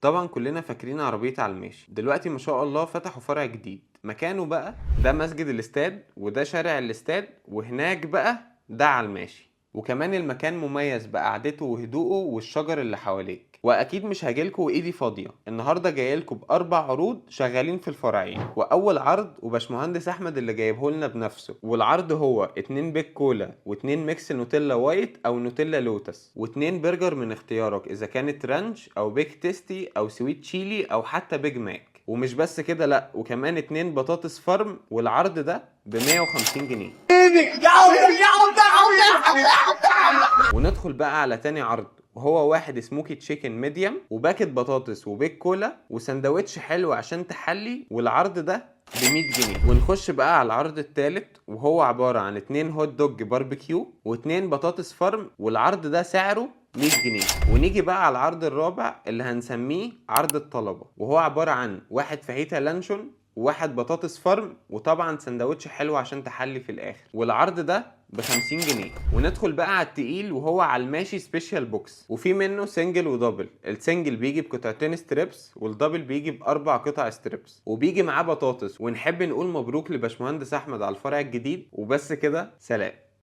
طبعا كلنا فاكرين عربية على الماشي. دلوقتي ما شاء الله فتحوا فرع جديد مكانه بقى، ده مسجد الاستاد وده شارع الاستاد، وهناك بقى ده على الماشي. وكمان المكان مميز بقعدته وهدوءه والشجر اللي حواليك. واكيد مش هاجيلكوا وايدي فاضية، النهارده جايلكوا باربع عروض شغالين في الفرعين. واول عرض وباشمهندس احمد اللي جايبه لنا بنفسه، والعرض هو 2 بيك كولا و2 ميكس نوتيلا وايت او نوتيلا لوتس و2 برجر من اختيارك اذا كانت رانش او بيك تيستي او سويت تشيلي او حتى بيج ماك. ومش بس كده لا، وكمان 2 بطاطس فرم، والعرض ده ب 150 جنيه. وندخل بقى على تاني عرض، وهو واحد سموكي تشيكن ميديم وباكت بطاطس وبيك كولا وسندوتش حلو عشان تحلي، والعرض ده ب 100 جنيه. ونخش بقى على العرض التالت، وهو عبارة عن 2 هوت دوج باربيكيو و2 بطاطس فرم، والعرض ده سعره 100 جنيه. ونيجي بقى على العرض الرابع اللي هنسميه عرض الطلبة، وهو عبارة عن واحد فاهيتا لانشون وواحد بطاطس فرم، وطبعا سندوتش حلو عشان تحلي في الاخر، والعرض ده ب 50 جنيه. وندخل بقى على التقيل، وهو على الماشي سبيشال بوكس، وفي منه سنجل ودبل. السنجل بيجي بقطعتين ستريبس، والدبل بيجي باربع قطع ستريبس، وبيجي معاه بطاطس. ونحب نقول مبروك لباشمهندس احمد على الفرع الجديد. وبس كده، سلام.